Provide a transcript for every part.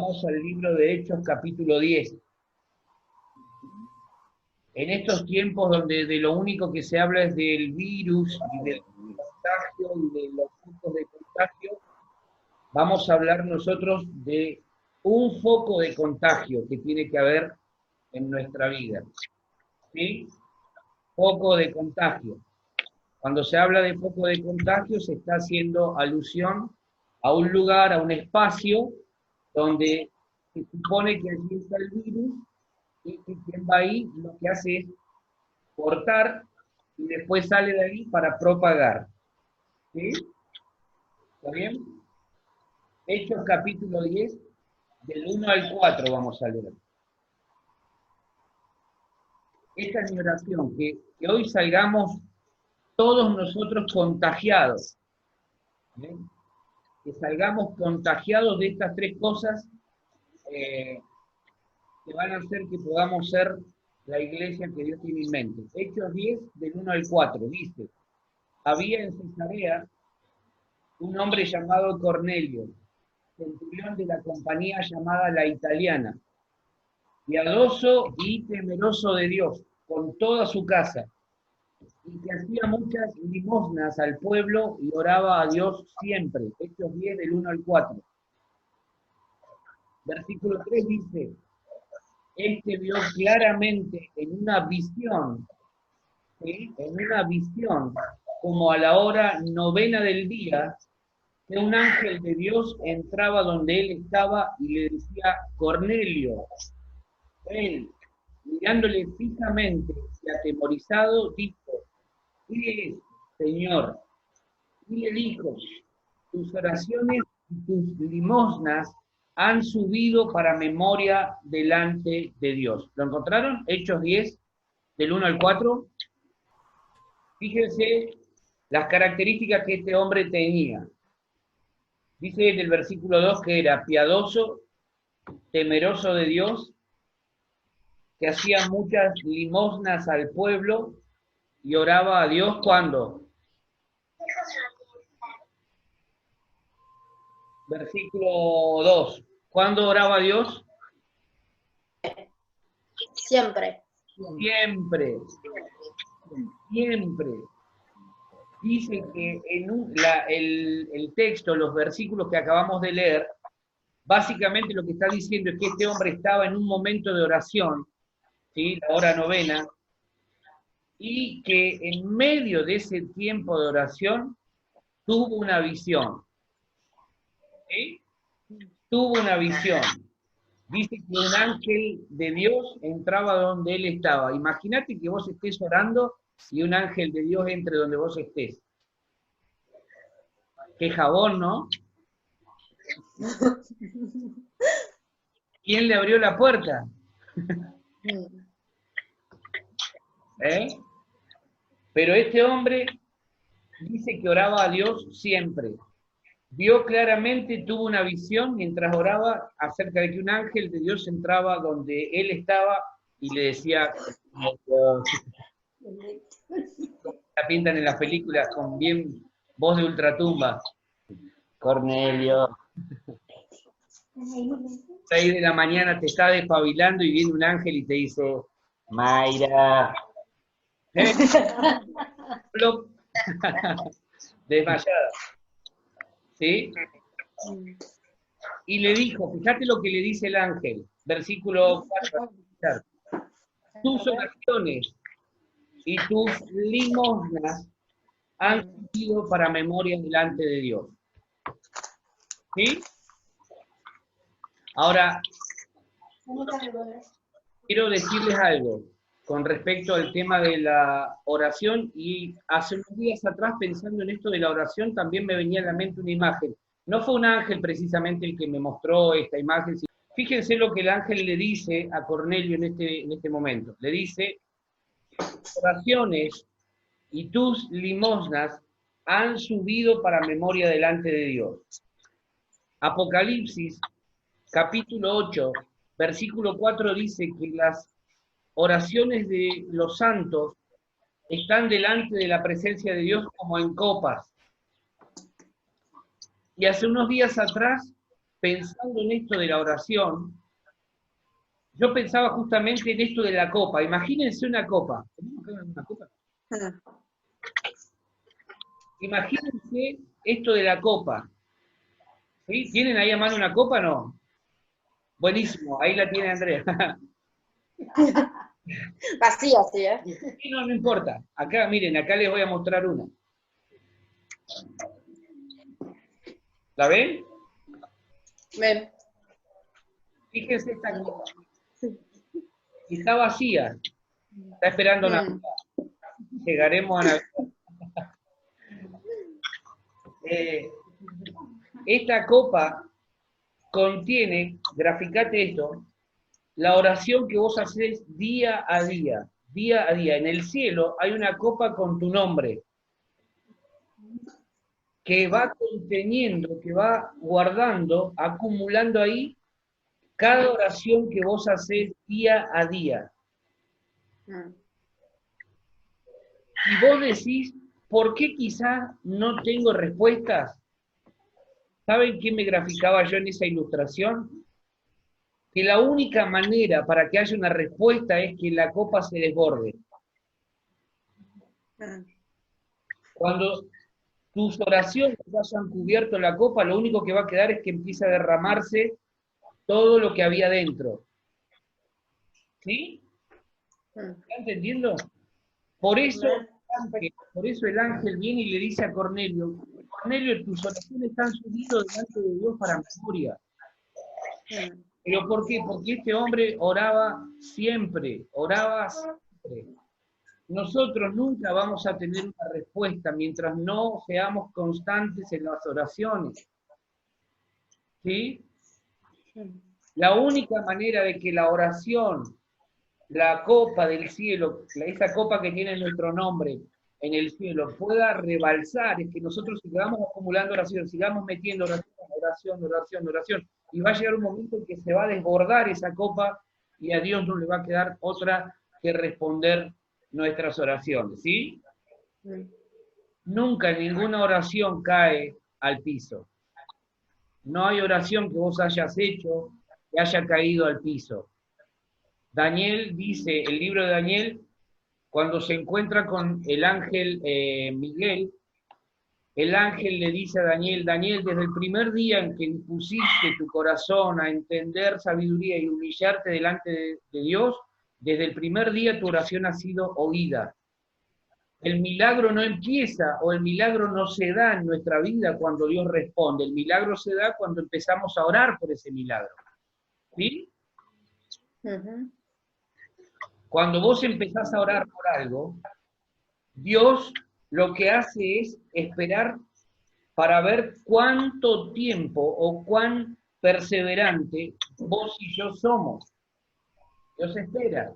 Vamos al libro de Hechos, capítulo 10. En estos tiempos donde de lo único que se habla es del virus y del contagio y de los focos de contagio, vamos a hablar nosotros de un foco de contagio que tiene que haber en nuestra vida. ¿Sí? Foco de contagio. Cuando se habla de foco de contagio se está haciendo alusión a un lugar, a un espacio donde se supone que allí está el virus y que quien va ahí lo que hace es cortar y después sale de ahí para propagar. ¿Sí? ¿Está bien? Hechos capítulo 10, del 1 al 4 vamos a leer. Esta es mi oración, que hoy salgamos todos nosotros contagiados. ¿Sí? Que salgamos contagiados de estas tres cosas que van a hacer que podamos ser la iglesia que Dios tiene en mente. Hechos 10, del 1 al 4, dice: había en Cesarea un hombre llamado Cornelio, centurión de la compañía llamada La Italiana, piadoso y temeroso de Dios, con toda su casa, y que hacía muchas limosnas al pueblo y oraba a Dios siempre. Hechos 10, del 1 al 4. Versículo 3 dice: este vio claramente en una visión, ¿sí? En una visión, como a la hora 9 del día, que un ángel de Dios entraba donde él estaba y le decía: Cornelio. Él, mirándole fijamente y atemorizado, dijo: ¿qué es, Señor? Y le dijo: tus oraciones y tus limosnas han subido para memoria delante de Dios. ¿Lo encontraron? Hechos 10, del 1 al 4. Fíjense las características que este hombre tenía. Dice en el versículo 2 que era piadoso, temeroso de Dios, que hacía muchas limosnas al pueblo y oraba a Dios cuando. Versículo 2. ¿Cuándo oraba a Dios? Siempre. Siempre. Siempre. Dice que en el texto, los versículos que acabamos de leer, básicamente lo que está diciendo es que este hombre estaba en un momento de oración, ¿sí? La hora 9, y que en medio de ese tiempo de oración tuvo una visión. ¿Sí? Tuvo una visión. Dice que un ángel de Dios entraba donde él estaba. Imagínate que vos estés orando y un ángel de Dios entre donde vos estés. Qué jabón, ¿no? ¿Quién le abrió la puerta? ¿Eh? Pero este hombre dice que oraba a Dios siempre. Vio claramente, tuvo una visión mientras oraba acerca de que un ángel de Dios entraba donde él estaba y le decía, la pintan en las películas con bien voz de ultratumba: Cornelio. 6 de la mañana te está despabilando y viene un ángel y te dice: Mayra. Plop. Desmayada. ¿Sí? Y le dijo, fíjate lo que le dice el ángel, versículo 4, tus oraciones y tus limosnas han sido para memoria delante de Dios. ¿Sí? Ahora, quiero decirles algo con respecto al tema de la oración, y hace unos días atrás, pensando en esto de la oración, también me venía a la mente una imagen. No fue un ángel precisamente el que me mostró esta imagen. Fíjense lo que el ángel le dice a Cornelio en este momento. Le dice: oraciones y tus limosnas han subido para memoria delante de Dios. Apocalipsis, capítulo 8, versículo 4 dice que las oraciones de los santos están delante de la presencia de Dios como en copas. Y hace unos días atrás pensando en esto de la oración, yo pensaba justamente en esto de la copa. Imagínense una copa. ¿Tenemos acá una copa? Imagínense esto de la copa. ¿Sí? ¿Tienen ahí a mano una copa o no? Buenísimo, ahí la tiene Andrea. Vacía, sí, ¿eh? Sí, no, no importa. Acá, miren, acá les voy a mostrar una. ¿La ven? Ven. Fíjense esta copa. Está vacía. Está esperando Navidad. Llegaremos a Navidad. Esta copa contiene, graficate esto, la oración que vos haces día a día, día a día. En el cielo hay una copa con tu nombre, que va conteniendo, que va guardando, acumulando ahí cada oración que vos haces día a día. Y vos decís, ¿por qué quizás no tengo respuestas? ¿Saben qué me graficaba yo en esa ilustración? Que la única manera para que haya una respuesta es que la copa se desborde. Cuando tus oraciones hayan cubierto la copa, lo único que va a quedar es que empieza a derramarse todo lo que había dentro. ¿Sí? ¿Están entendiendo? Por eso el ángel viene y le dice a Cornelio, Cornelio, tus oraciones están subidas delante de Dios para memoria. ¿Pero por qué? Porque este hombre oraba siempre, oraba siempre. Nosotros nunca vamos a tener una respuesta mientras no seamos constantes en las oraciones. ¿Sí? La única manera de que la oración, la copa del cielo, esa copa que tiene nuestro nombre en el cielo, pueda rebalsar, es que nosotros sigamos acumulando oración, sigamos metiendo oración, oración, oración, oración, y va a llegar un momento en que se va a desbordar esa copa y a Dios no le va a quedar otra que responder nuestras oraciones, ¿sí? Nunca ninguna oración cae al piso. No hay oración que vos hayas hecho que haya caído al piso. Daniel dice, el libro de Daniel, cuando se encuentra con el ángel Miguel, el ángel le dice a Daniel, Daniel, desde el primer día en que dispusiste tu corazón a entender sabiduría y humillarte delante de Dios, desde el primer día tu oración ha sido oída. El milagro no empieza o el milagro no se da en nuestra vida cuando Dios responde. El milagro se da cuando empezamos a orar por ese milagro. ¿Sí? Cuando vos empezás a orar por algo, Dios lo que hace es esperar para ver cuánto tiempo o cuán perseverante vos y yo somos. Dios espera,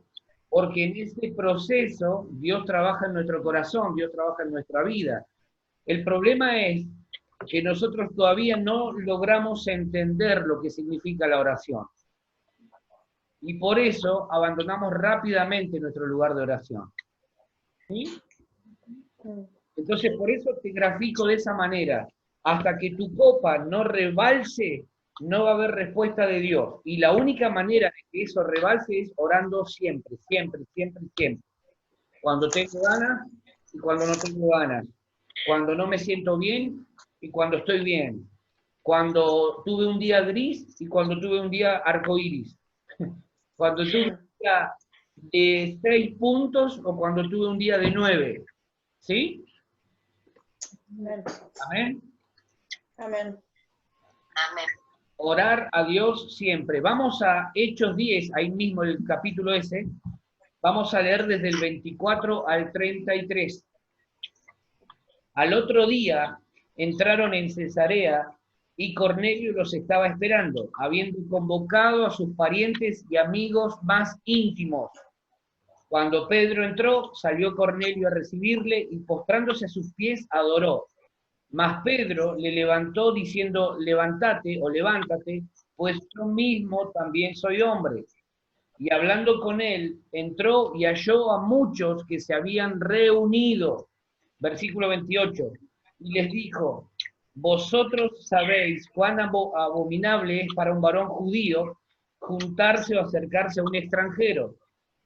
porque en este proceso Dios trabaja en nuestro corazón, Dios trabaja en nuestra vida. El problema es que nosotros todavía no logramos entender lo que significa la oración. Y por eso abandonamos rápidamente nuestro lugar de oración. ¿Sí? Entonces, por eso te grafico de esa manera. Hasta que tu copa no rebalse, no va a haber respuesta de Dios. Y la única manera de que eso rebalse es orando siempre, siempre, siempre, siempre. Cuando tengo ganas y cuando no tengo ganas. Cuando no me siento bien y cuando estoy bien. Cuando tuve un día gris y cuando tuve un día arcoíris. Cuando tuve un día de 6 puntos o cuando tuve un día de 9. ¿Sí? Amén. Amén. Amén. Orar a Dios siempre. Vamos a Hechos 10, ahí mismo el capítulo ese. Vamos a leer desde el 24 al 33. Al otro día entraron en Cesarea y Cornelio los estaba esperando, habiendo convocado a sus parientes y amigos más íntimos. Cuando Pedro entró, salió Cornelio a recibirle y postrándose a sus pies adoró. Mas Pedro le levantó diciendo, levántate o levántate, pues yo mismo también soy hombre. Y hablando con él, entró y halló a muchos que se habían reunido. Versículo 28. Y les dijo, vosotros sabéis cuán abominable es para un varón judío juntarse o acercarse a un extranjero,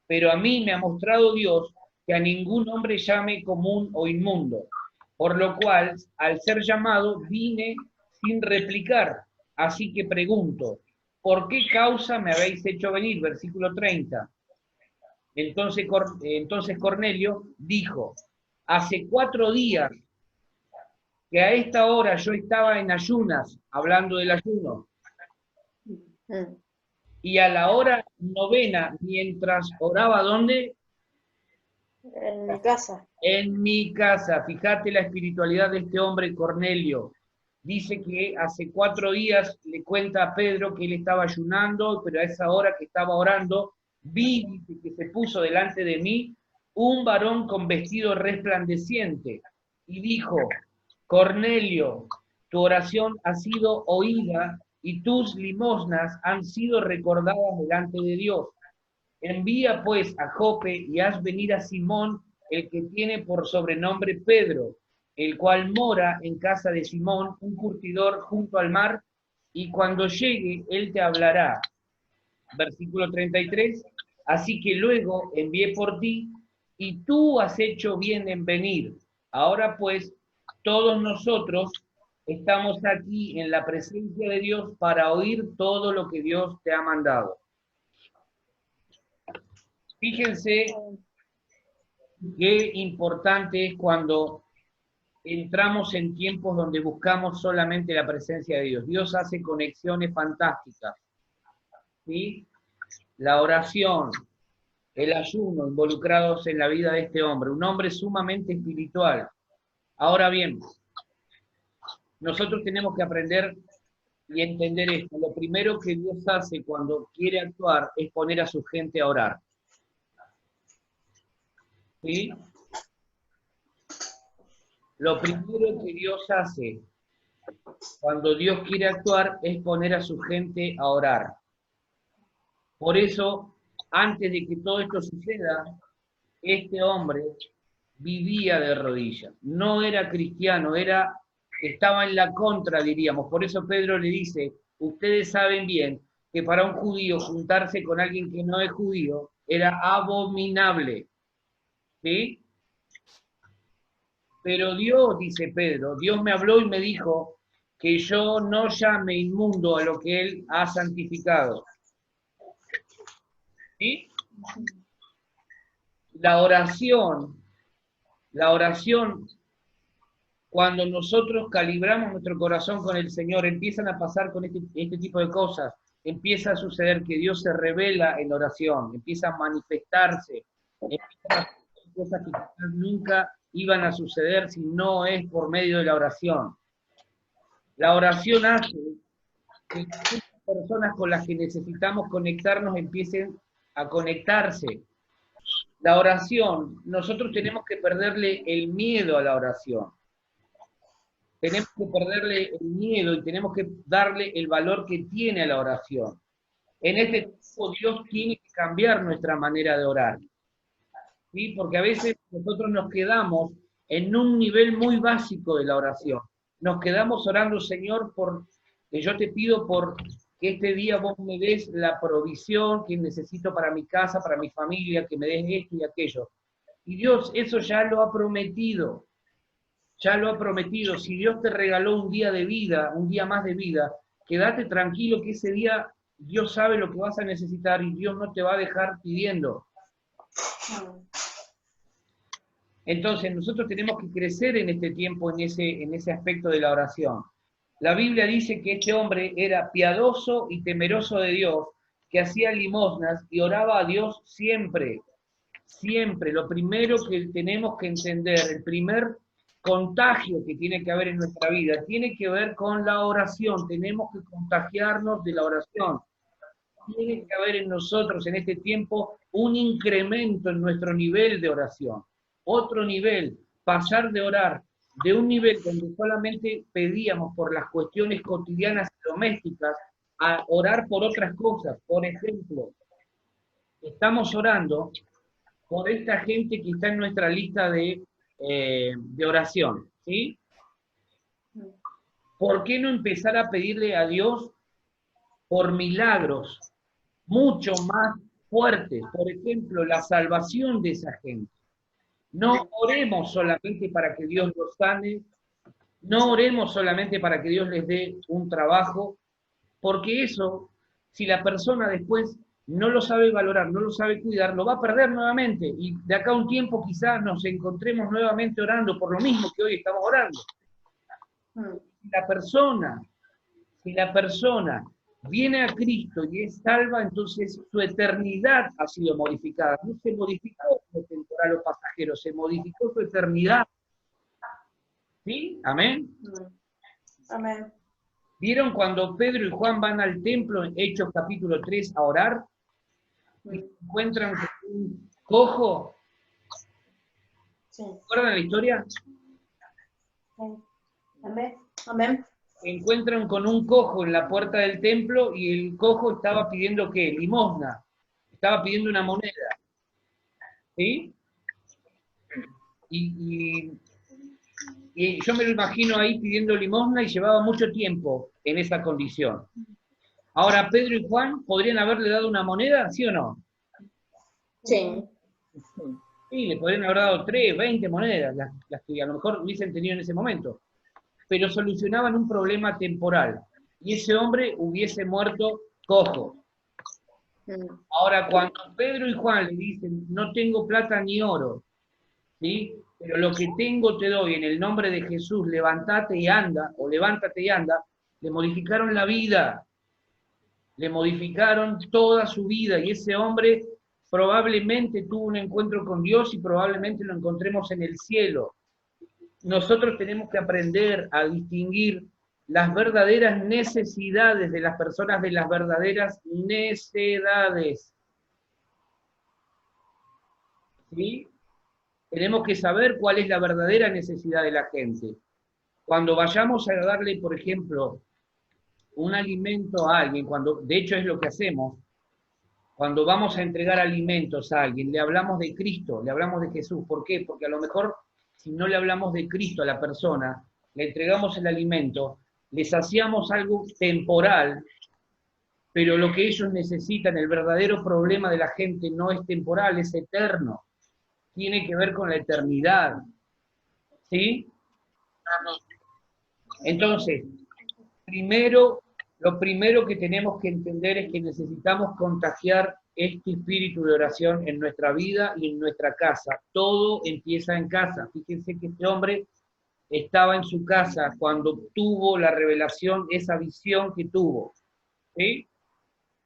pero a mí me ha mostrado Dios que a ningún hombre llame común o inmundo, por lo cual, al ser llamado, vine sin replicar. Así que pregunto, ¿por qué causa me habéis hecho venir? Versículo 30. Entonces Cornelio dijo, hace 4 días que a esta hora yo estaba en ayunas, hablando del ayuno, Mm. y a la hora 9, mientras oraba, ¿dónde? En mi casa. En mi casa. Fíjate la espiritualidad de este hombre Cornelio. Dice que hace 4 días le cuenta a Pedro que él estaba ayunando, pero a esa hora que estaba orando, vi que se puso delante de mí un varón con vestido resplandeciente y dijo, Cornelio, tu oración ha sido oída y tus limosnas han sido recordadas delante de Dios. Envía pues a Jope y haz venir a Simón, el que tiene por sobrenombre Pedro, el cual mora en casa de Simón, un curtidor junto al mar, y cuando llegue, él te hablará. Versículo 33, así que luego envié por ti, y tú has hecho bien en venir. Ahora pues, todos nosotros estamos aquí en la presencia de Dios para oír todo lo que Dios te ha mandado. Fíjense qué importante es cuando entramos en tiempos donde buscamos solamente la presencia de Dios. Dios hace conexiones fantásticas, ¿sí? La oración, el ayuno involucrados en la vida de este hombre, un hombre sumamente espiritual. Ahora bien, nosotros tenemos que aprender y entender esto. Lo primero que Dios hace cuando quiere actuar es poner a su gente a orar. ¿Sí? Lo primero que Dios hace cuando Dios quiere actuar es poner a su gente a orar. Por eso, antes de que todo esto suceda, este hombre vivía de rodillas. No era cristiano, estaba en la contra, diríamos. Por eso Pedro le dice, ustedes saben bien que para un judío juntarse con alguien que no es judío era abominable. ¿Sí? Pero Dios, dice Pedro, Dios me habló y me dijo que yo no llame inmundo a lo que Él ha santificado. ¿Sí? La oración, cuando nosotros calibramos nuestro corazón con el Señor, empiezan a pasar con este tipo de cosas. Empieza a suceder que Dios se revela en oración, empieza a manifestarse, empiezan a suceder cosas que quizás nunca iban a suceder si no es por medio de la oración. La oración hace que las personas con las que necesitamos conectarnos empiecen a conectarse. La oración, nosotros tenemos que perderle el miedo a la oración. Tenemos que perderle el miedo y tenemos que darle el valor que tiene a la oración. En este tiempo Dios tiene que cambiar nuestra manera de orar. ¿Sí? Porque a veces nosotros nos quedamos en un nivel muy básico de la oración. Nos quedamos orando, Señor, que yo te pido por que este día vos me des la provisión que necesito para mi casa, para mi familia, que me des esto y aquello. Y Dios eso ya lo ha prometido. Ya lo ha prometido. Si Dios te regaló un día de vida, un día más de vida, quédate tranquilo que ese día Dios sabe lo que vas a necesitar y Dios no te va a dejar pidiendo. Entonces nosotros tenemos que crecer en este tiempo, en ese aspecto de la oración. La Biblia dice que este hombre era piadoso y temeroso de Dios, que hacía limosnas y oraba a Dios siempre. Siempre. Lo primero que tenemos que entender, el primer contagio que tiene que haber en nuestra vida, tiene que ver con la oración. Tenemos que contagiarnos de la oración. Tiene que haber en nosotros en este tiempo un incremento en nuestro nivel de oración. Otro nivel, pasar de orar de un nivel donde solamente pedíamos por las cuestiones cotidianas y domésticas a orar por otras cosas. Por ejemplo, estamos orando por esta gente que está en nuestra lista de oración, ¿sí? ¿por qué no empezar a pedirle a Dios por milagros mucho más fuertes? Por ejemplo, la salvación de esa gente. No oremos solamente para que Dios los sane, no oremos solamente para que Dios les dé un trabajo, porque eso, si la persona después no lo sabe valorar, no lo sabe cuidar, lo va a perder nuevamente. Y de acá a un tiempo quizás nos encontremos nuevamente orando por lo mismo que hoy estamos orando. Si la persona viene a Cristo y es salva, entonces su eternidad ha sido modificada. No se modificó lo temporal o pasajero, se modificó su eternidad. ¿Sí? ¿Amén? Amén. ¿Vieron cuando Pedro y Juan van al templo en Hechos capítulo 3 a orar? Y se encuentran con un cojo. Sí. ¿Recuerdan la historia? Sí. Amén. Amén. Se encuentran con un cojo en la puerta del templo y el cojo estaba pidiendo ¿qué? Limosna. Estaba pidiendo una moneda. ¿Sí? Y yo me lo imagino ahí pidiendo limosna y llevaba mucho tiempo en esa condición. Ahora, Pedro y Juan, ¿podrían haberle dado una moneda, sí o no? Sí. Sí, le podrían haber dado 3, 20 monedas, las que a lo mejor hubiesen tenido en ese momento. Pero solucionaban un problema temporal. Y ese hombre hubiese muerto cojo. Ahora, cuando Pedro y Juan le dicen, no tengo plata ni oro, ¿sí? Pero lo que tengo te doy, en el nombre de Jesús, levántate y anda, o levántate y anda, le modificaron la vida, le modificaron toda su vida, y ese hombre probablemente tuvo un encuentro con Dios y probablemente lo encontremos en el cielo. Nosotros tenemos que aprender a distinguir las verdaderas necesidades de las personas de las verdaderas necedades. ¿Sí? Tenemos que saber cuál es la verdadera necesidad de la gente. Cuando vayamos a darle, por ejemplo, un alimento a alguien, de hecho es lo que hacemos, cuando vamos a entregar alimentos a alguien, le hablamos de Cristo, le hablamos de Jesús. ¿Por qué? Porque a lo mejor, si no le hablamos de Cristo a la persona, le entregamos el alimento, les hacíamos algo temporal, pero lo que ellos necesitan, el verdadero problema de la gente no es temporal, es eterno. Tiene que ver con la eternidad. ¿Sí? Entonces, lo primero que tenemos que entender es que necesitamos contagiar este espíritu de oración en nuestra vida y en nuestra casa. Todo empieza en casa. Fíjense que este hombre estaba en su casa cuando tuvo la revelación, esa visión que tuvo. ¿Sí?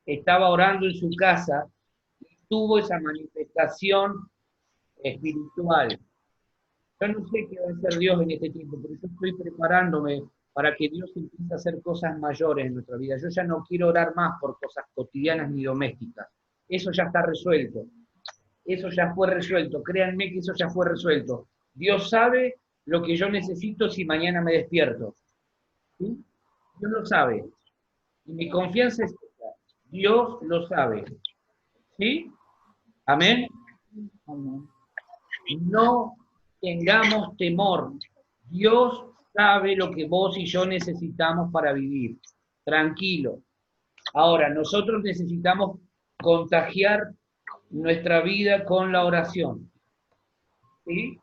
Estaba orando en su casa y tuvo esa manifestación espiritual. Yo no sé qué va a hacer Dios en este tiempo, pero yo estoy preparándome para que Dios empiece a hacer cosas mayores en nuestra vida. Yo ya no quiero orar más por cosas cotidianas ni domésticas. Eso ya está resuelto. Eso ya fue resuelto. Créanme que eso ya fue resuelto. Dios sabe lo que yo necesito si mañana me despierto. ¿Sí? Dios lo sabe. Y mi confianza es esta. Dios lo sabe. ¿Sí? Amén. No tengamos temor. Dios sabe lo que vos y yo necesitamos para vivir. Tranquilo. Ahora, nosotros necesitamos contagiar nuestra vida con la oración. ¿Sí?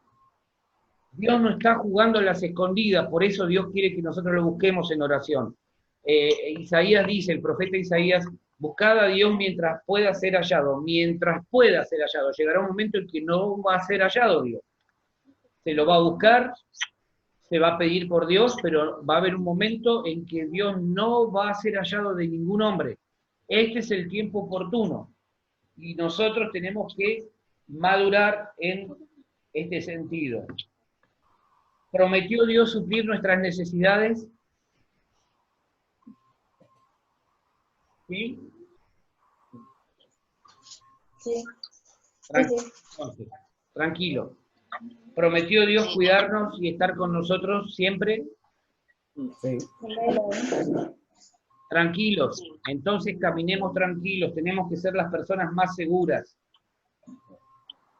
Dios no está jugando a las escondidas, por eso Dios quiere que nosotros lo busquemos en oración. Isaías dice, el profeta Isaías, buscad a Dios mientras pueda ser hallado, mientras pueda ser hallado. Llegará un momento en que no va a ser hallado Dios. Se lo va a buscar, se va a pedir por Dios, pero va a haber un momento en que Dios no va a ser hallado de ningún hombre. Este es el tiempo oportuno y nosotros tenemos que madurar en este sentido. ¿Prometió Dios suplir nuestras necesidades? ¿Sí? Sí. Entonces, tranquilo. ¿Prometió Dios cuidarnos y estar con nosotros siempre? Sí. Tranquilos. Entonces caminemos tranquilos. Tenemos que ser las personas más seguras.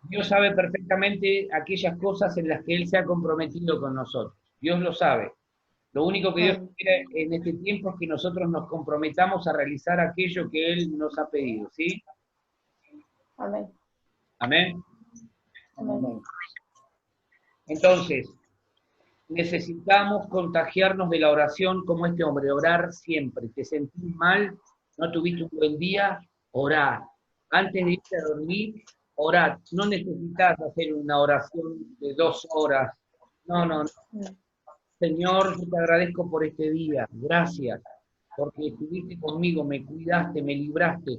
Dios sabe perfectamente aquellas cosas en las que Él se ha comprometido con nosotros. Dios lo sabe. Lo único que Dios quiere en este tiempo es que nosotros nos comprometamos a realizar aquello que Él nos ha pedido, ¿sí? Amén. Amén. Amén. Entonces, necesitamos contagiarnos de la oración como este hombre, orar siempre. ¿Te sentís mal? ¿No tuviste un buen día? Orá. Antes de irte a dormir, orá. No necesitas hacer una oración de 2 horas. No, no, no. Señor, yo te agradezco por este día. Gracias, porque estuviste conmigo, me cuidaste, me libraste.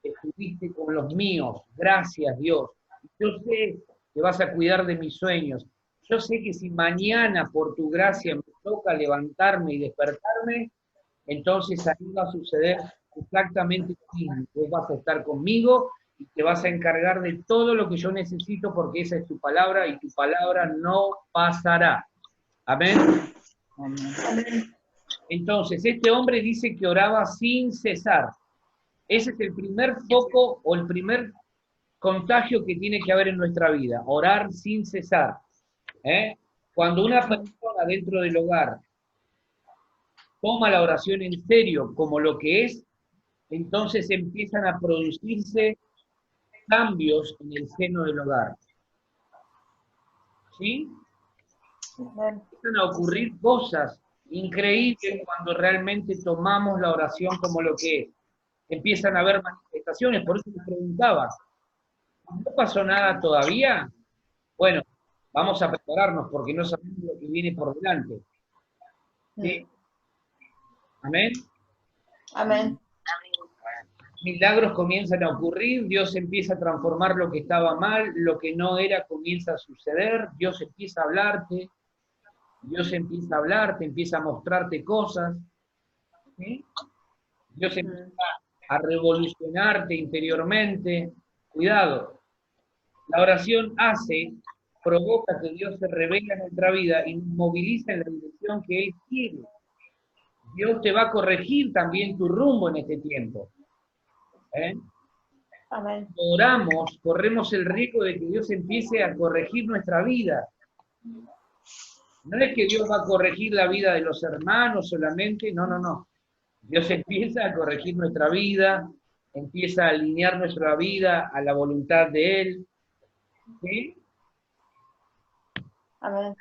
Estuviste con los míos. Gracias, Dios. Yo sé que vas a cuidar de mis sueños. Yo sé que si mañana por tu gracia me toca levantarme y despertarme, entonces ahí va a suceder exactamente lo mismo. Vos vas a estar conmigo y te vas a encargar de todo lo que yo necesito porque esa es tu palabra y tu palabra no pasará. Amén. Amén. Entonces, este hombre dice que oraba sin cesar. Ese es el primer foco o el primer contagio que tiene que haber en nuestra vida, orar sin cesar. Cuando una persona dentro del hogar toma la oración en serio como lo que es, entonces empiezan a producirse cambios en el seno del hogar. ¿Sí? Empiezan a ocurrir cosas increíbles cuando realmente tomamos la oración como lo que es. Empiezan a haber manifestaciones, por eso me preguntaba, ¿no pasó nada todavía? Bueno, vamos a prepararnos porque no sabemos lo que viene por delante. ¿Sí? ¿Amén? Amén. Milagros comienzan a ocurrir, Dios empieza a transformar lo que estaba mal, lo que no era comienza a suceder, Dios empieza a hablarte, Dios empieza a hablarte, empieza a mostrarte cosas, ¿sí? Dios empieza a revolucionarte interiormente. Cuidado, la oración provoca que Dios se revela en nuestra vida y nos moviliza en la dirección que Él quiere. Dios te va a corregir también tu rumbo en este tiempo. Amén. Oramos, corremos el riesgo de que Dios empiece a corregir nuestra vida. No es que Dios va a corregir la vida de los hermanos solamente, no, no, no. Dios empieza a corregir nuestra vida, empieza a alinear nuestra vida a la voluntad de Él. ¿Sí? Amén.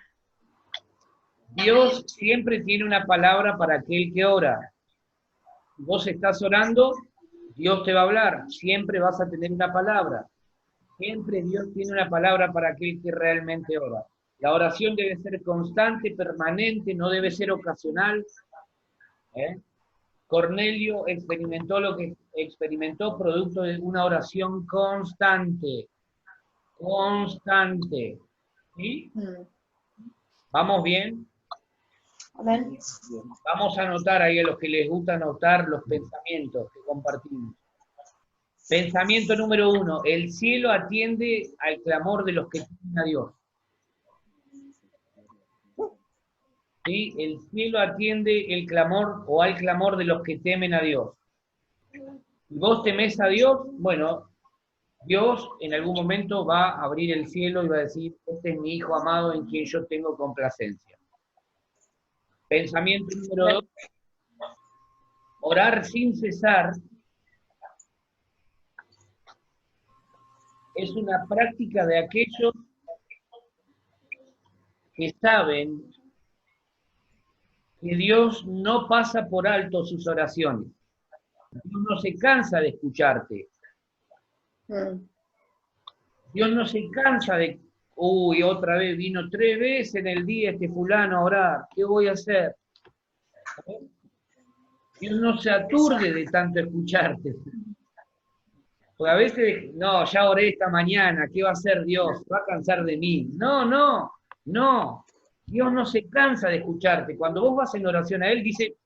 Dios siempre tiene una palabra para aquel que ora. Si vos estás orando, Dios te va a hablar. Siempre vas a tener una palabra. Siempre Dios tiene una palabra para aquel que realmente ora. La oración debe ser constante, permanente, no debe ser ocasional. Cornelio experimentó lo que experimentó producto de una oración constante. Constante. ¿Sí? ¿Vamos bien? Amén. Vamos a anotar ahí a los que les gusta anotar los pensamientos que compartimos. Pensamiento número 1. El cielo atiende al clamor de los que temen a Dios. ¿Sí? El cielo atiende el clamor o al clamor de los que temen a Dios. Si vos temés a Dios, bueno, Dios en algún momento va a abrir el cielo y va a decir, este es mi Hijo amado en quien yo tengo complacencia. Pensamiento número 2. Orar sin cesar es una práctica de aquellos que saben que Dios no pasa por alto sus oraciones. Dios no se cansa de escucharte. Dios no se cansa de, uy, otra vez vino 3 veces en el día este fulano a orar, ¿qué voy a hacer? Dios no se aturde de tanto escucharte. Porque a veces, no, ya oré esta mañana, ¿qué va a hacer Dios? ¿Va a cansar de mí? No, no, no. Dios no se cansa de escucharte. Cuando vos vas en oración a Él, dice,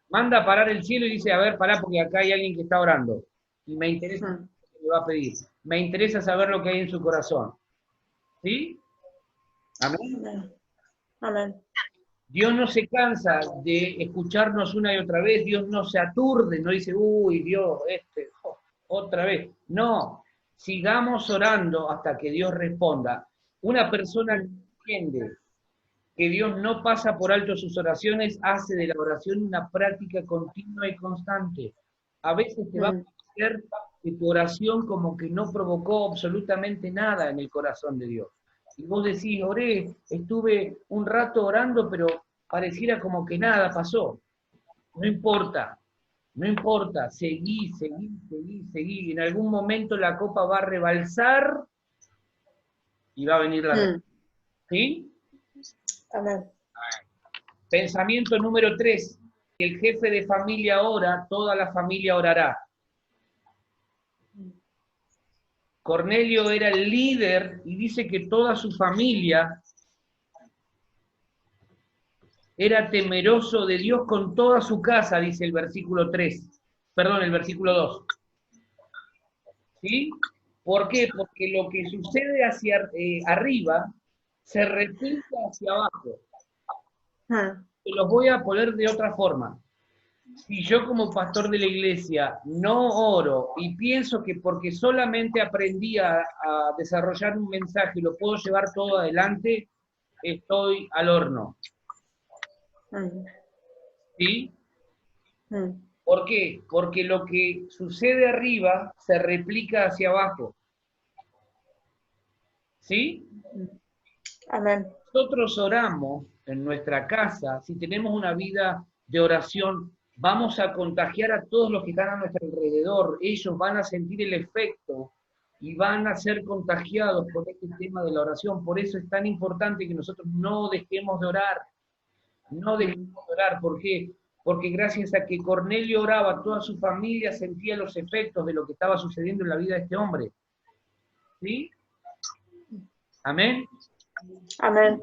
manda a parar el cielo y dice, a ver, pará, porque acá hay alguien que está orando. Y me interesa lo que me va a pedir. Me interesa saber lo que hay en su corazón. ¿Sí? Amén. Amén. Dios no se cansa de escucharnos una y otra vez. Dios no se aturde, no dice, uy, Dios, otra vez. No, sigamos orando hasta que Dios responda. Una persona que entiende que Dios no pasa por alto sus oraciones, hace de la oración una práctica continua y constante. A veces te va a parecer que tu oración como que no provocó absolutamente nada en el corazón de Dios. Y vos decís, oré, estuve un rato orando, pero pareciera como que nada pasó. No importa, no importa, seguí, seguí, seguí, seguí. En algún momento la copa va a rebalsar y va a venir la respuesta. ¿Sí? Amén. Pensamiento número 3. Si el jefe de familia ora, toda la familia orará. Cornelio era el líder y dice que toda su familia era temeroso de Dios con toda su casa, dice el versículo 3. Perdón, el versículo 2. ¿Sí? ¿Por qué? Porque lo que sucede hacia arriba se replica hacia abajo. Te los voy a poner de otra forma. Si yo como pastor de la iglesia no oro y pienso que porque solamente aprendí a desarrollar un mensaje y lo puedo llevar todo adelante, estoy al horno. ¿Sí? ¿Por qué? Porque lo que sucede arriba se replica hacia abajo. ¿Sí? Amén. Nosotros oramos en nuestra casa, si tenemos una vida de oración, vamos a contagiar a todos los que están a nuestro alrededor. Ellos van a sentir el efecto y van a ser contagiados por este tema de la oración. Por eso es tan importante que nosotros no dejemos de orar. No dejemos de orar. ¿Por qué? Porque gracias a que Cornelio oraba, toda su familia sentía los efectos de lo que estaba sucediendo en la vida de este hombre. ¿Sí? Amén. Amén.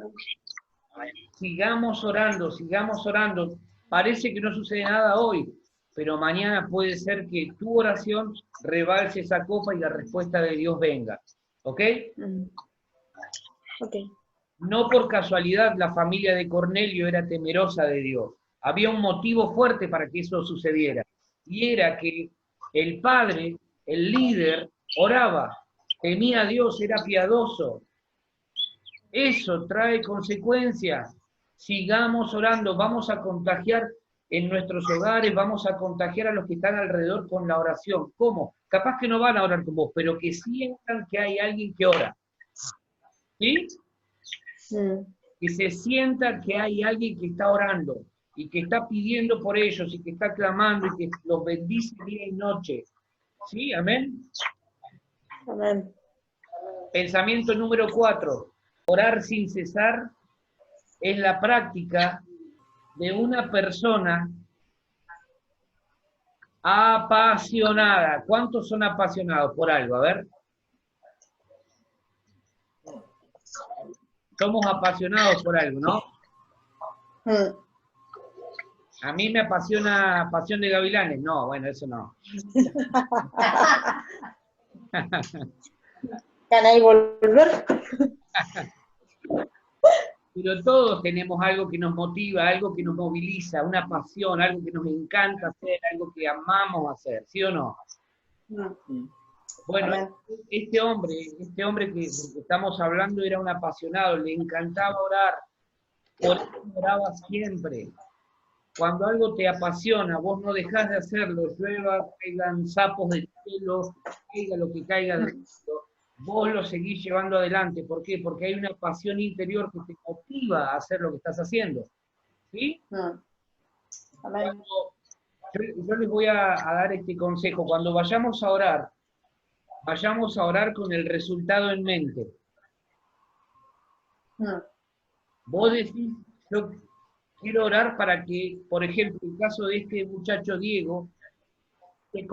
Sigamos orando, sigamos orando. Parece que no sucede nada hoy, pero mañana puede ser que tu oración rebalse esa copa y la respuesta de Dios venga. ¿Ok? Ok. No por casualidad la familia de Cornelio era temerosa de Dios. Había un motivo fuerte para que eso sucediera. Y era que el padre, el líder, oraba, temía a Dios, era piadoso. Eso trae consecuencias. Sigamos orando, vamos a contagiar en nuestros hogares, vamos a contagiar a los que están alrededor con la oración. ¿Cómo? Capaz que no van a orar con vos, pero que sientan que hay alguien que ora. ¿Sí? Que se sienta que hay alguien que está orando y que está pidiendo por ellos y que está clamando y que los bendice día y noche. ¿Sí? Amén. Amén. Pensamiento número 4. Orar sin cesar es la práctica de una persona apasionada. ¿Cuántos son apasionados por algo? A ver. Somos apasionados por algo, ¿no? A mí me apasiona Pasión de Gavilanes. No, bueno, eso no. ¿Ganar y volver? Pero todos tenemos algo que nos motiva, algo que nos moviliza, una pasión, algo que nos encanta hacer, algo que amamos hacer, ¿sí o no? Bueno, este hombre que estamos hablando era un apasionado, le encantaba orar, por eso oraba siempre. Cuando algo te apasiona, vos no dejás de hacerlo, llueva, caigan sapos del cielo, caiga lo que caiga del cielo, vos lo seguís llevando adelante. ¿Por qué? Porque hay una pasión interior que te motiva a hacer lo que estás haciendo. ¿Sí? Amén. Yo les voy a dar este consejo. Cuando vayamos a orar con el resultado en mente. Vos decís, yo quiero orar para que, por ejemplo, el caso de este muchacho Diego, se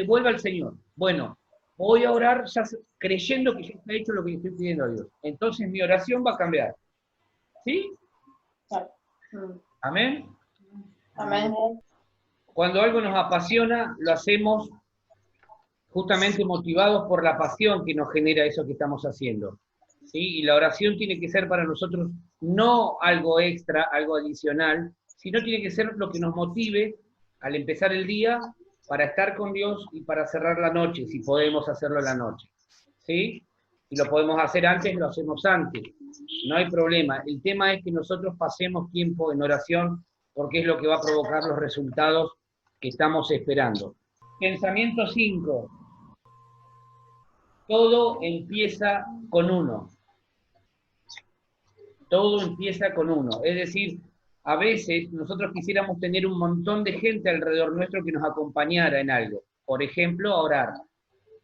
vuelva al Señor. Bueno, voy a orar ya creyendo que ya está hecho lo que le estoy pidiendo a Dios. Entonces mi oración va a cambiar. ¿Sí? Amén. Amén. Cuando algo nos apasiona, lo hacemos justamente motivados por la pasión que nos genera eso que estamos haciendo. ¿Sí? Y la oración tiene que ser para nosotros no algo extra, algo adicional, sino tiene que ser lo que nos motive al empezar el día para estar con Dios y para cerrar la noche, si podemos hacerlo en la noche. ¿Sí? Si lo podemos hacer antes, lo hacemos antes. No hay problema. El tema es que nosotros pasemos tiempo en oración porque es lo que va a provocar los resultados que estamos esperando. Pensamiento 5. Todo empieza con uno. Todo empieza con uno. Es decir, a veces nosotros quisiéramos tener un montón de gente alrededor nuestro que nos acompañara en algo. Por ejemplo, a orar.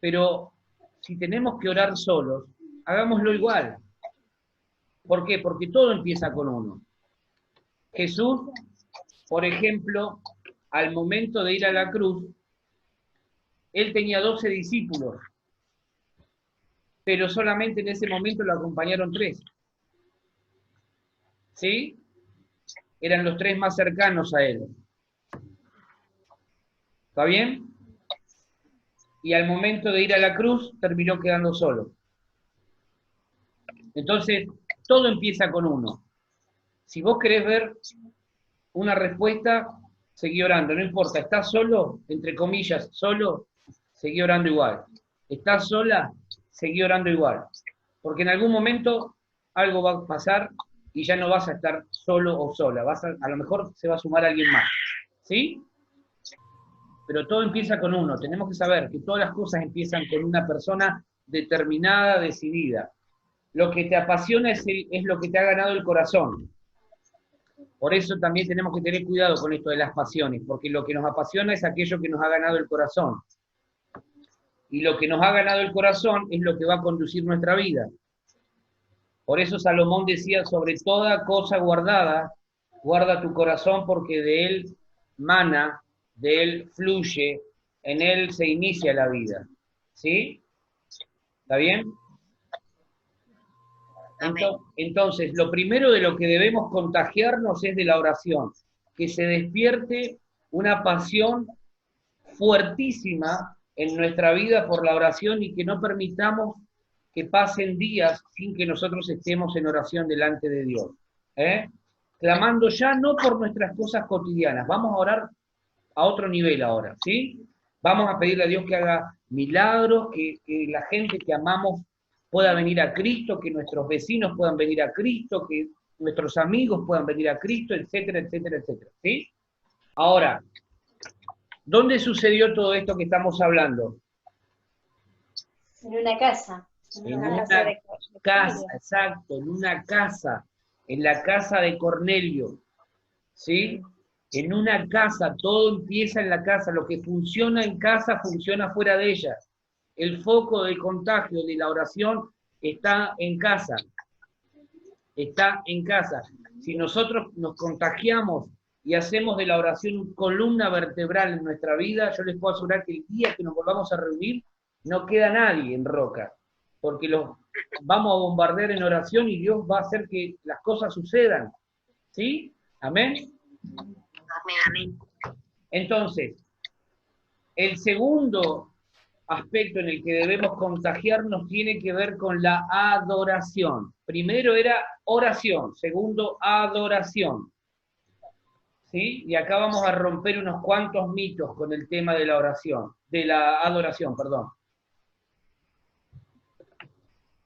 Pero si tenemos que orar solos, hagámoslo igual. ¿Por qué? Porque todo empieza con uno. Jesús, por ejemplo, al momento de ir a la cruz, él tenía 12 discípulos, pero solamente en ese momento lo acompañaron 3. ¿Sí? Eran los 3 más cercanos a él. ¿Está bien? Y al momento de ir a la cruz, terminó quedando solo. Entonces, todo empieza con uno. Si vos querés ver una respuesta, seguí orando. No importa, estás solo, entre comillas, solo, seguí orando igual. Estás sola, seguí orando igual. Porque en algún momento algo va a pasar y ya no vas a estar solo o sola. A lo mejor se va a sumar alguien más. ¿Sí? Pero todo empieza con uno. Tenemos que saber que todas las cosas empiezan con una persona determinada, decidida. Lo que te apasiona es lo que te ha ganado el corazón. Por eso también tenemos que tener cuidado con esto de las pasiones, porque lo que nos apasiona es aquello que nos ha ganado el corazón. Y lo que nos ha ganado el corazón es lo que va a conducir nuestra vida. Por eso Salomón decía, sobre toda cosa guardada, guarda tu corazón porque de él mana, de él fluye, en él se inicia la vida. ¿Sí? ¿Está bien? Entonces, lo primero de lo que debemos contagiarnos es de la oración, que se despierte una pasión fuertísima en nuestra vida por la oración y que no permitamos que pasen días sin que nosotros estemos en oración delante de Dios. Clamando ya no por nuestras cosas cotidianas, vamos a orar a otro nivel ahora, ¿sí? Vamos a pedirle a Dios que haga milagros, que la gente que amamos pueda venir a Cristo, que nuestros vecinos puedan venir a Cristo, que nuestros amigos puedan venir a Cristo, etcétera, etcétera, etcétera, ¿sí? Ahora, ¿dónde sucedió todo esto que estamos hablando? En una casa. En una casa, exacto, en una casa, en la casa de Cornelio, ¿sí? En una casa, todo empieza en la casa, lo que funciona en casa funciona fuera de ella. El foco del contagio de la oración está en casa, está en casa. Si nosotros nos contagiamos y hacemos de la oración columna vertebral en nuestra vida, yo les puedo asegurar que el día que nos volvamos a reunir, no queda nadie en Roca, porque los vamos a bombardear en oración y Dios va a hacer que las cosas sucedan. ¿Sí? ¿Amén? Amén. Entonces, el segundo aspecto en el que debemos contagiarnos tiene que ver con la adoración. Primero era oración, segundo, adoración. ¿Sí? Y acá vamos a romper unos cuantos mitos con el tema de la oración, de la adoración, perdón.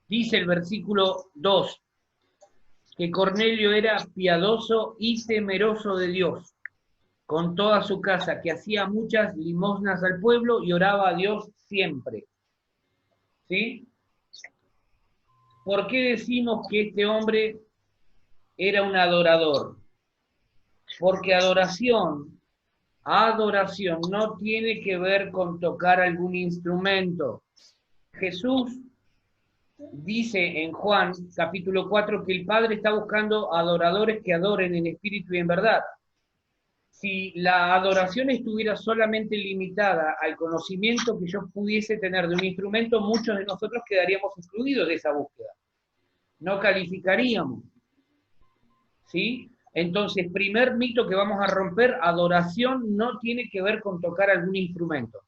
Dice el versículo 2, que Cornelio era piadoso y temeroso de Dios, con toda su casa, que hacía muchas limosnas al pueblo y oraba a Dios siempre. ¿Sí? ¿Por qué decimos que este hombre era un adorador? Porque adoración no tiene que ver con tocar algún instrumento. Jesús dice en Juan capítulo 4 que el Padre está buscando adoradores que adoren en espíritu y en verdad. Si la adoración estuviera solamente limitada al conocimiento que yo pudiese tener de un instrumento, muchos de nosotros quedaríamos excluidos de esa búsqueda. No calificaríamos. ¿Sí? Entonces, primer mito que vamos a romper, adoración no tiene que ver con tocar algún instrumento.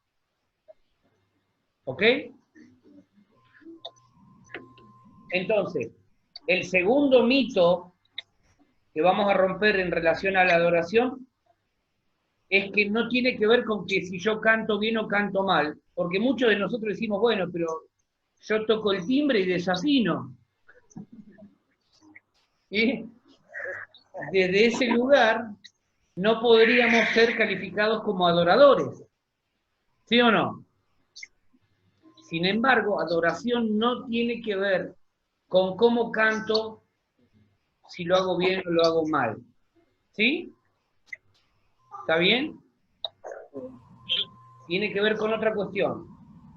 ¿Ok? Entonces, el segundo mito que vamos a romper en relación a la adoración es que no tiene que ver con que si yo canto bien o canto mal, porque muchos de nosotros decimos, bueno, pero yo toco el timbre y desafino. ¿Sí? Desde ese lugar no podríamos ser calificados como adoradores. ¿Sí o no? Sin embargo, adoración no tiene que ver con cómo canto, si lo hago bien o lo hago mal. ¿Sí? ¿Está bien? Tiene que ver con otra cuestión.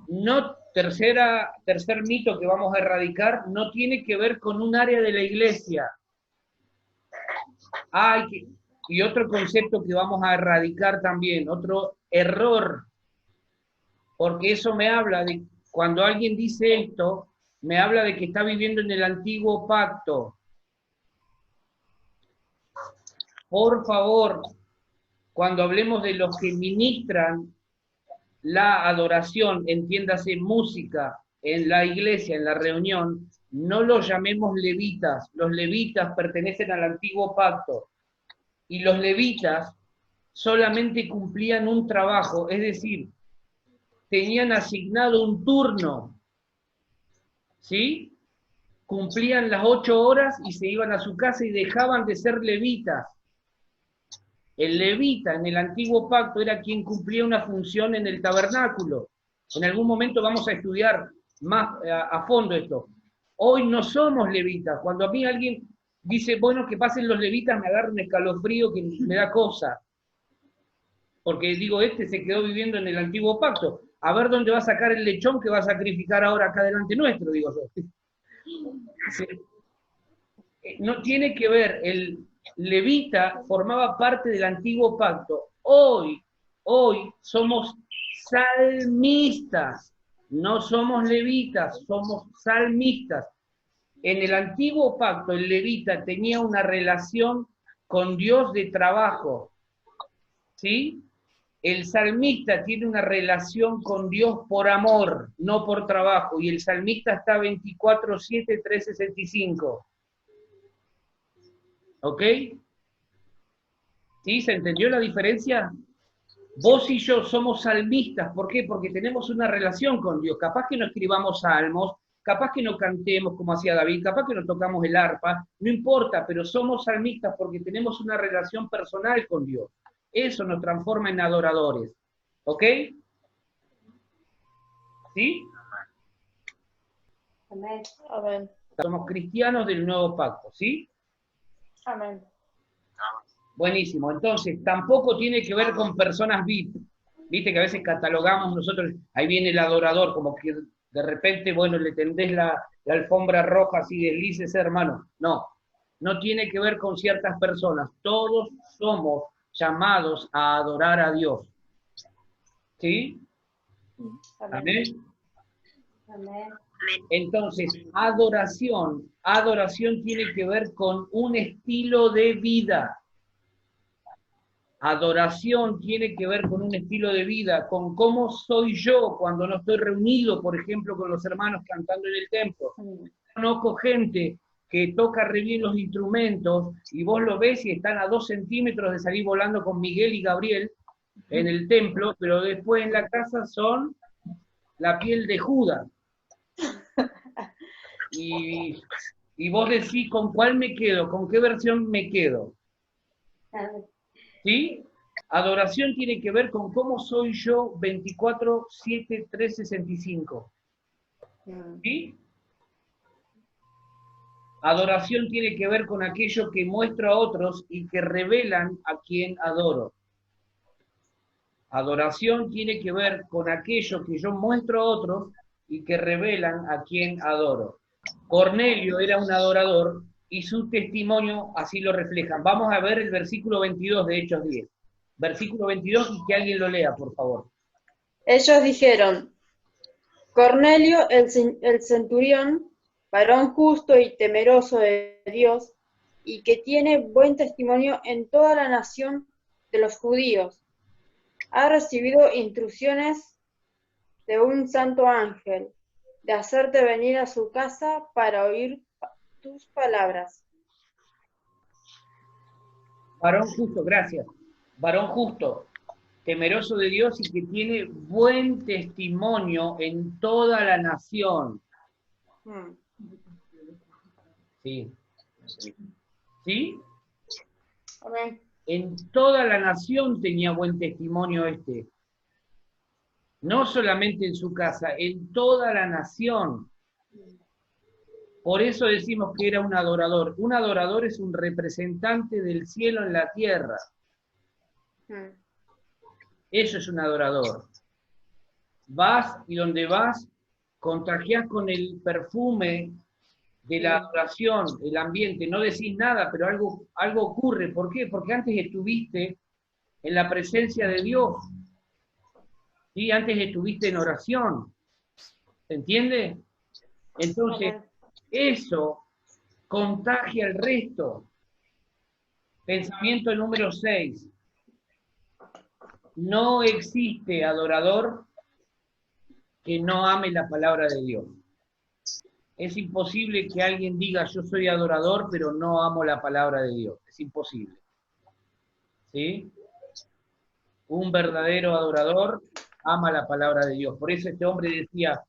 No, tercer mito que vamos a erradicar, no tiene que ver con un área de la iglesia. Y otro concepto que vamos a erradicar también, otro error, porque eso me habla de, cuando alguien dice esto, me habla de que está viviendo en el antiguo pacto. Por favor, cuando hablemos de los que ministran la adoración, entiéndase música, en la iglesia, en la reunión, no los llamemos levitas. Los levitas pertenecen al antiguo pacto. Y los levitas solamente cumplían un trabajo, es decir, tenían asignado un turno, ¿sí? Cumplían las 8 horas y se iban a su casa y dejaban de ser levitas. El levita en el antiguo pacto era quien cumplía una función en el tabernáculo. En algún momento vamos a estudiar más a fondo esto. Hoy no somos levitas. Cuando a mí alguien dice, bueno, que pasen los levitas, me agarra un escalofrío que me da cosa. Porque digo, este se quedó viviendo en el antiguo pacto. A ver dónde va a sacar el lechón que va a sacrificar ahora acá delante nuestro, digo yo. No tiene que ver, el levita formaba parte del antiguo pacto. Hoy somos salmistas, no somos levitas, somos salmistas. En el antiguo pacto el levita tenía una relación con Dios de trabajo, ¿sí? El salmista tiene una relación con Dios por amor, no por trabajo, y el salmista está 24/7, 365. ¿Ok? ¿Sí? ¿Se entendió la diferencia? Vos y yo somos salmistas. ¿Por qué? Porque tenemos una relación con Dios. Capaz que no escribamos salmos, capaz que no cantemos como hacía David, capaz que no tocamos el arpa, no importa, pero somos salmistas porque tenemos una relación personal con Dios. Eso nos transforma en adoradores. ¿Ok? ¿Sí? Amén. Amén. Somos cristianos del nuevo pacto, ¿sí? Amén. Buenísimo. Entonces, tampoco tiene que ver con personas VIP. Viste que a veces catalogamos nosotros, ahí viene el adorador, como que de repente, bueno, le tendés la alfombra roja así, deslícese, hermano. No, no tiene que ver con ciertas personas. Todos somos llamados a adorar a Dios. ¿Sí? Amén. Amén. Amén. Entonces, adoración tiene que ver con un estilo de vida. Adoración tiene que ver con un estilo de vida, con cómo soy yo cuando no estoy reunido, por ejemplo, con los hermanos cantando en el templo. Conozco gente que toca re bien los instrumentos y vos lo ves y están a 2 centímetros de salir volando con Miguel y Gabriel en el templo, pero después en la casa son la piel de Judas. Y vos decís, ¿con cuál me quedo? ¿Con qué versión me quedo? ¿Sí? Adoración tiene que ver con cómo soy yo 24/7, 365. ¿Sí? Adoración tiene que ver con aquello que muestro a otros y que revelan a quien adoro. Adoración tiene que ver con aquello que yo muestro a otros y que revelan a quien adoro. Cornelio era un adorador y su testimonio así lo refleja. Vamos a ver el versículo 22 de Hechos 10. Versículo 22 y que alguien lo lea, por favor. Ellos dijeron: Cornelio, el centurión, varón justo y temeroso de Dios, y que tiene buen testimonio en toda la nación de los judíos, ha recibido instrucciones de un santo ángel, de hacerte venir a su casa para oír tus palabras. Varón justo, gracias. Varón justo, temeroso de Dios y que tiene buen testimonio en toda la nación. Mm. Sí. ¿Sí? Amén. En toda la nación tenía buen testimonio este. No solamente en su casa, en toda la nación. Por eso decimos que era un adorador. Un adorador es un representante del cielo en la tierra. Mm. Eso es un adorador. Vas y donde vas, contagiás con el perfume de la adoración, el ambiente. No decís nada, pero algo ocurre. ¿Por qué? Porque antes estuviste en la presencia de Dios. ¿Sí? Antes estuviste en oración. ¿Se entiende? Entonces, Amén. eso contagia al resto. Pensamiento número 6. No existe adorador que no ame la palabra de Dios. Es imposible que alguien diga yo soy adorador, pero no amo la palabra de Dios. Es imposible. ¿Sí? Un verdadero adorador ama la palabra de Dios. Por eso este hombre decía,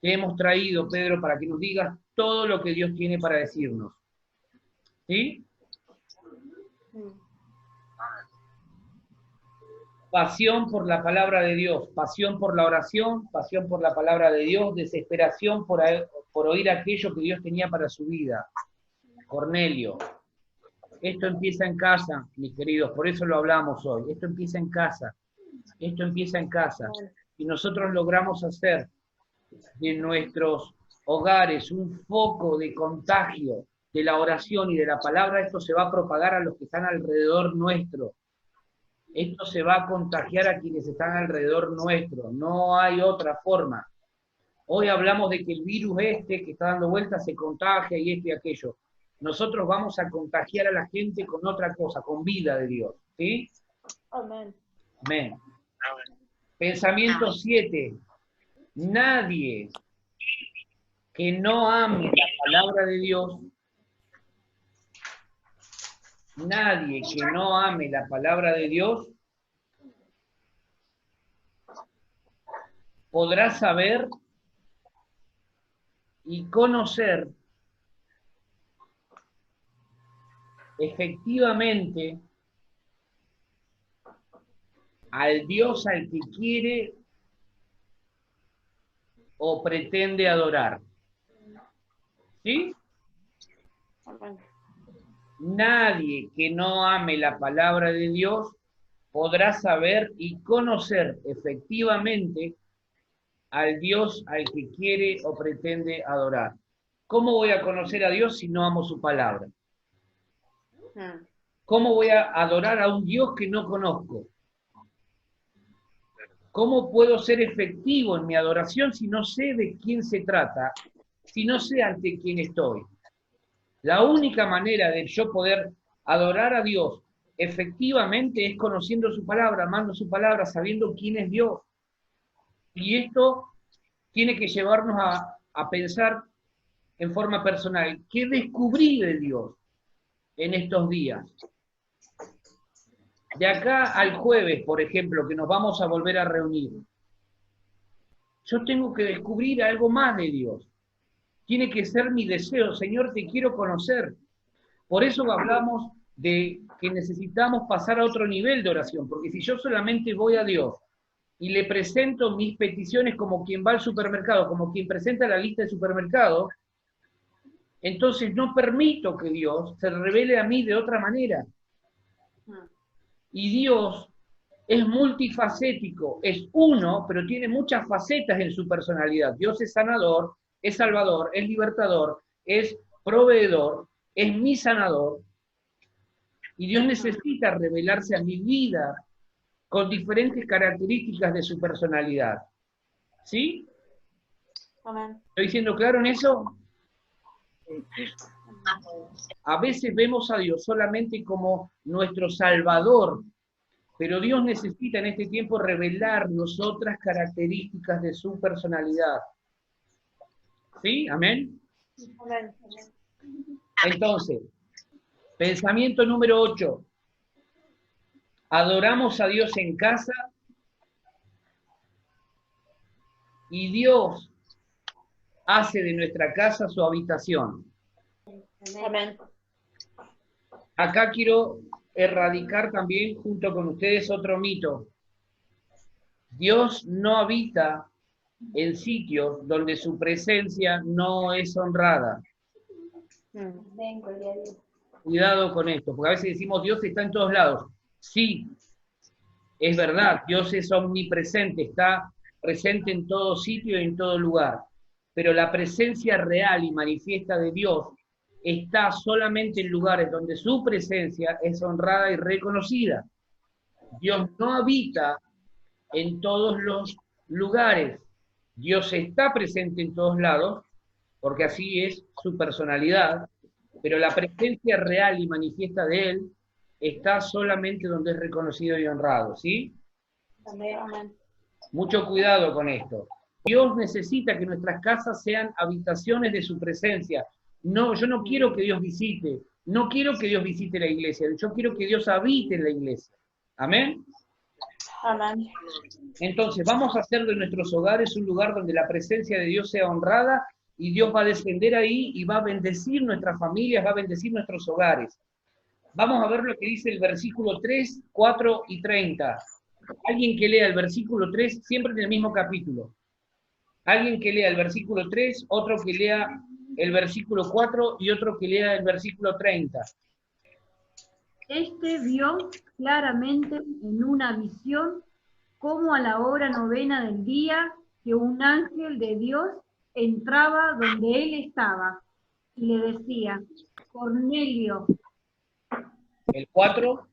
te hemos traído, Pedro, para que nos digas todo lo que Dios tiene para decirnos. ¿Sí? Mm. Pasión por la palabra de Dios, pasión por la oración, pasión por la palabra de Dios, desesperación por oír aquello que Dios tenía para su vida. Cornelio, esto empieza en casa, mis queridos, por eso lo hablamos hoy. Esto empieza en casa, esto empieza en casa. Y nosotros logramos hacer de nuestros hogares un foco de contagio de la oración y de la palabra. Esto se va a propagar a los que están alrededor nuestro. Esto se va a contagiar a quienes están alrededor nuestro. No hay otra forma. Hoy hablamos de que el virus que está dando vueltas se contagia y esto y aquello. Nosotros vamos a contagiar a la gente con otra cosa, con vida de Dios. ¿Sí? Amén. Amén. Pensamiento 7. Nadie que no ame la palabra de Dios, nadie que no ame la palabra de Dios, podrá saber y conocer efectivamente al Dios al que quiere o pretende adorar. ¿Sí? Amén. Nadie que no ame la palabra de Dios podrá saber y conocer efectivamente al Dios al que quiere o pretende adorar. ¿Cómo voy a conocer a Dios si no amo su palabra? Mm. ¿Cómo voy a adorar a un Dios que no conozco? ¿Cómo puedo ser efectivo en mi adoración si no sé de quién se trata, si no sé ante quién estoy? La única manera de yo poder adorar a Dios efectivamente es conociendo su palabra, amando su palabra, sabiendo quién es Dios. Y esto tiene que llevarnos a pensar en forma personal, ¿qué descubrí de Dios en estos días? De acá al jueves, por ejemplo, que nos vamos a volver a reunir, yo tengo que descubrir algo más de Dios. Tiene que ser mi deseo, Señor, te quiero conocer. Por eso hablamos de que necesitamos pasar a otro nivel de oración, porque si yo solamente voy a Dios y le presento mis peticiones como quien va al supermercado, como quien presenta la lista de supermercado, entonces no permito que Dios se revele a mí de otra manera. Y Dios es multifacético, es uno, pero tiene muchas facetas en su personalidad. Dios es sanador, es salvador, es libertador, es proveedor, es mi sanador. Y Dios necesita revelarse a mi vida con diferentes características de su personalidad. ¿Sí? Amén. ¿Estoy siendo claro en eso? A veces vemos a Dios solamente como nuestro Salvador, pero Dios necesita en este tiempo revelarnos otras características de su personalidad. ¿Sí? ¿Amén? Amén. Entonces, pensamiento número 8. Adoramos a Dios en casa y Dios hace de nuestra casa su habitación. Amén. Acá quiero erradicar también junto con ustedes otro mito. Dios no habita en sitios donde su presencia no es honrada. Cuidado con esto, porque a veces decimos Dios está en todos lados. Sí, es verdad, Dios es omnipresente, está presente en todo sitio y en todo lugar. Pero la presencia real y manifiesta de Dios está solamente en lugares donde su presencia es honrada y reconocida. Dios no habita en todos los lugares. Dios está presente en todos lados, porque así es su personalidad, pero la presencia real y manifiesta de Él está solamente donde es reconocido y honrado, ¿sí? Amén. Mucho cuidado con esto. Dios necesita que nuestras casas sean habitaciones de su presencia. No, yo no quiero que Dios visite, no quiero que Dios visite la iglesia, yo quiero que Dios habite en la iglesia. ¿Amén? Amén. Entonces, vamos a hacer de nuestros hogares un lugar donde la presencia de Dios sea honrada y Dios va a descender ahí y va a bendecir nuestras familias, va a bendecir nuestros hogares. Vamos a ver lo que dice el versículo 3, 4 y 30. Alguien que lea el versículo 3, siempre en el mismo capítulo. Alguien que lea el versículo 3, otro que lea el versículo 4 y otro que lea el versículo 30. Este vio claramente en una visión cómo a la hora 9 del día que un ángel de Dios entraba donde él estaba y le decía, Cornelio. El 4.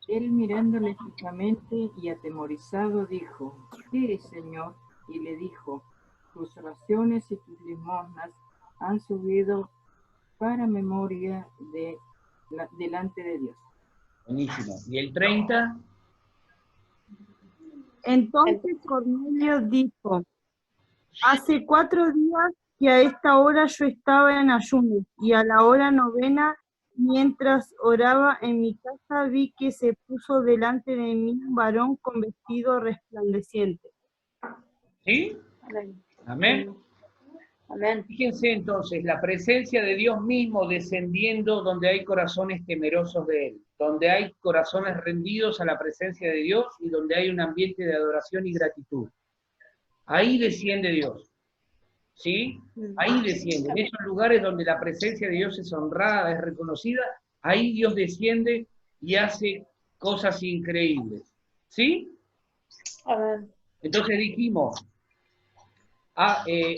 Él mirándole fijamente y atemorizado dijo, ¿qué es, Señor? Y le dijo, tus oraciones y tus limosnas han subido para memoria delante de Dios. Buenísimo. ¿Y el 30? Entonces Cornelio dijo, hace 4 días que a esta hora yo estaba en ayuno, y a la hora 9, mientras oraba en mi casa, vi que se puso delante de mí un varón con vestido resplandeciente. ¿Sí? Amén. Amén. Amén. Fíjense entonces, la presencia de Dios mismo descendiendo donde hay corazones temerosos de Él, donde hay corazones rendidos a la presencia de Dios y donde hay un ambiente de adoración y gratitud. Ahí desciende Dios, ¿sí? Ahí desciende. En esos lugares donde la presencia de Dios es honrada, es reconocida, ahí Dios desciende y hace cosas increíbles, ¿sí? Amén. Entonces dijimos,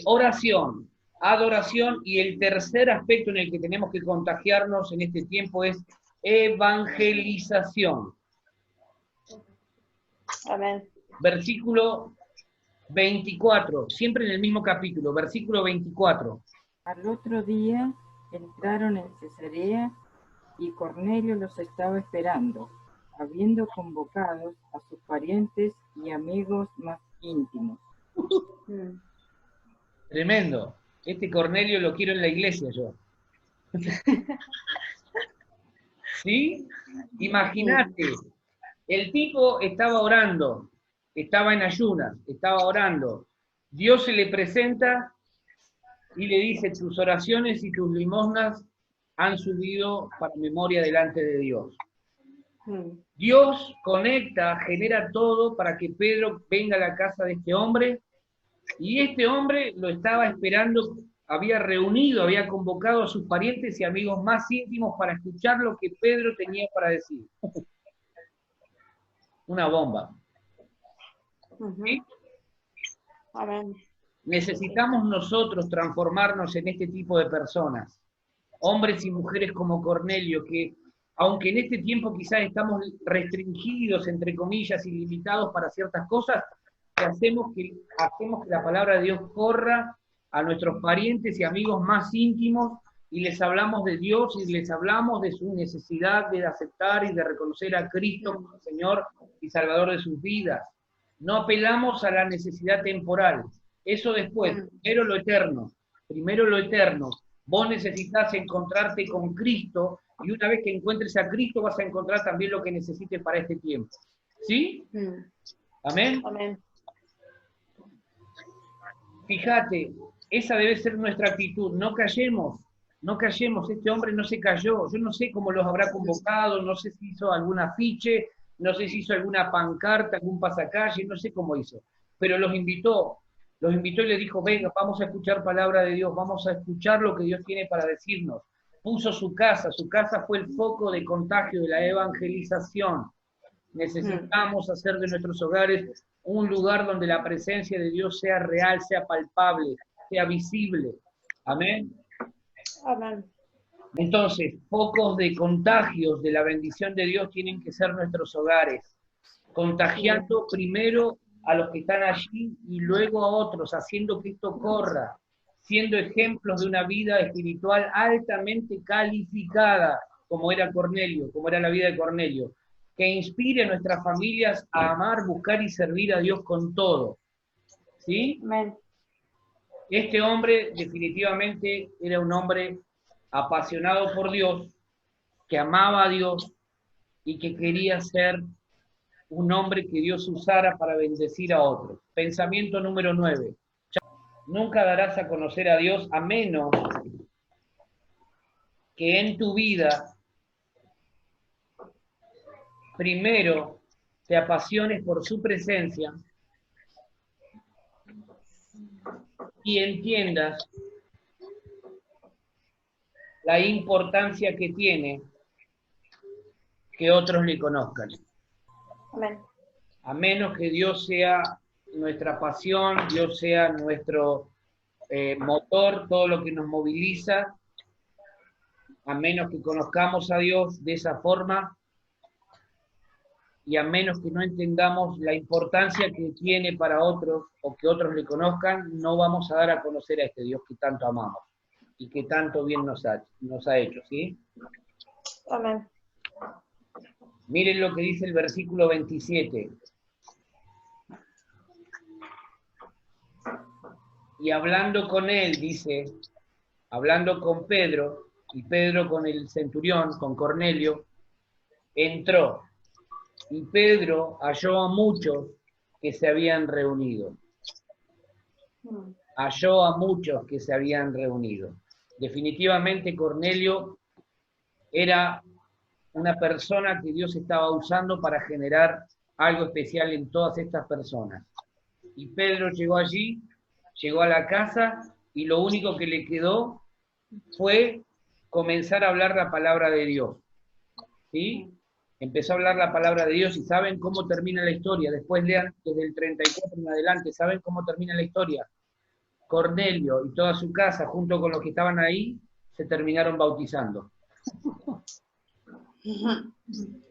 oración, adoración, y el tercer aspecto en el que tenemos que contagiarnos en este tiempo es evangelización. Amén. Versículo 24, siempre en el mismo capítulo, versículo 24. Al otro día entraron en Cesarea y Cornelio los estaba esperando, habiendo convocado a sus parientes y amigos más íntimos. Tremendo. Este Cornelio lo quiero en la iglesia yo. ¿Sí? Imagínate, el tipo estaba orando, estaba en ayunas, estaba orando. Dios se le presenta y le dice, tus oraciones y tus limosnas han subido para memoria delante de Dios. Dios conecta, genera todo para que Pedro venga a la casa de este hombre, y este hombre lo estaba esperando, había reunido, había convocado a sus parientes y amigos más íntimos para escuchar lo que Pedro tenía para decir. Una bomba. ¿Sí? Amén. Necesitamos nosotros transformarnos en este tipo de personas, hombres y mujeres como Cornelio, que aunque en este tiempo quizás estamos restringidos, entre comillas, y limitados para ciertas cosas, hacemos que la palabra de Dios corra a nuestros parientes y amigos más íntimos y les hablamos de Dios y les hablamos de su necesidad de aceptar y de reconocer a Cristo como Señor y Salvador de sus vidas. No apelamos a la necesidad temporal, eso después, primero lo eterno, primero lo eterno. Vos necesitas encontrarte con Cristo y una vez que encuentres a Cristo vas a encontrar también lo que necesites para este tiempo. ¿Sí? Amén. Amén. Fíjate, esa debe ser nuestra actitud. No callemos, este hombre no se cayó. Yo no sé cómo los habrá convocado, no sé si hizo algún afiche, no sé si hizo alguna pancarta, algún pasacalle, no sé cómo hizo. Pero los invitó y les dijo, venga, vamos a escuchar palabra de Dios, vamos a escuchar lo que Dios tiene para decirnos. Puso su casa fue el foco de contagio de la evangelización. Necesitamos hacer de nuestros hogares un lugar donde la presencia de Dios sea real, sea palpable, sea visible. Amén. Amén. Entonces, focos de contagios de la bendición de Dios tienen que ser nuestros hogares, contagiando primero a los que están allí y luego a otros, haciendo que esto corra, siendo ejemplos de una vida espiritual altamente calificada, como era Cornelio, como era la vida de Cornelio, que inspire a nuestras familias a amar, buscar y servir a Dios con todo. ¿Sí? Amén. Este hombre definitivamente era un hombre apasionado por Dios, que amaba a Dios y que quería ser un hombre que Dios usara para bendecir a otros. Pensamiento número 9. Nunca darás a conocer a Dios a menos que en tu vida primero te apasiones por su presencia y entiendas la importancia que tiene que otros le conozcan. Amén. A menos que Dios sea nuestra pasión, Dios sea nuestro motor, todo lo que nos moviliza, a menos que conozcamos a Dios de esa forma y a menos que no entendamos la importancia que tiene para otros o que otros le conozcan, no vamos a dar a conocer a este Dios que tanto amamos y que tanto bien nos ha hecho, ¿sí? Amén. Miren lo que dice el versículo 27. Y hablando con él, dice, hablando con Pedro, y Pedro con el centurión, con Cornelio, entró. Y Pedro halló a muchos que se habían reunido. Halló a muchos que se habían reunido. Definitivamente Cornelio era una persona que Dios estaba usando para generar algo especial en todas estas personas. Y Pedro llegó allí, llegó a la casa, y lo único que le quedó fue comenzar a hablar la palabra de Dios. ¿Sí? Empezó a hablar la palabra de Dios, y ¿saben cómo termina la historia? Después lean desde el 34 en adelante, ¿saben cómo termina la historia? Cornelio y toda su casa, junto con los que estaban ahí, se terminaron bautizando.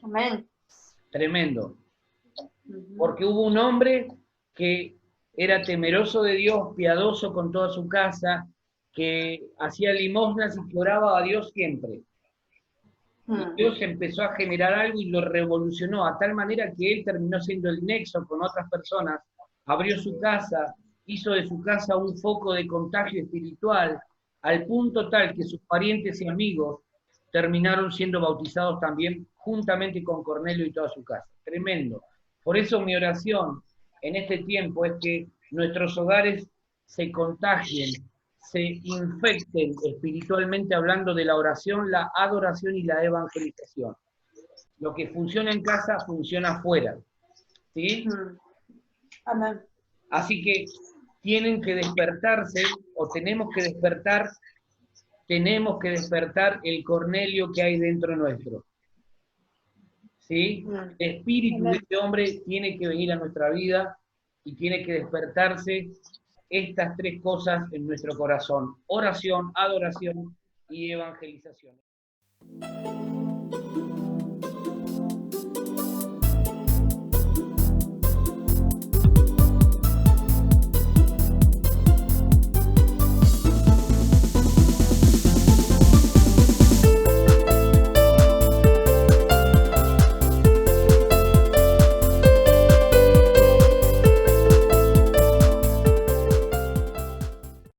Amén. Tremendo. Porque hubo un hombre que era temeroso de Dios, piadoso con toda su casa, que hacía limosnas y que oraba a Dios siempre. Y Dios empezó a generar algo y lo revolucionó a tal manera que él terminó siendo el nexo con otras personas, abrió su casa, hizo de su casa un foco de contagio espiritual, al punto tal que sus parientes y amigos terminaron siendo bautizados también, juntamente con Cornelio y toda su casa. Tremendo. Por eso mi oración en este tiempo es que nuestros hogares se contagien, se infecten espiritualmente hablando de la oración, la adoración y la evangelización. Lo que funciona en casa, funciona afuera. ¿Sí? Amén. Así que tienen que despertarse, o tenemos que despertar el Cornelio que hay dentro nuestro. ¿Sí? El espíritu de este hombre tiene que venir a nuestra vida y tiene que despertarse estas tres cosas en nuestro corazón: oración, adoración y evangelización.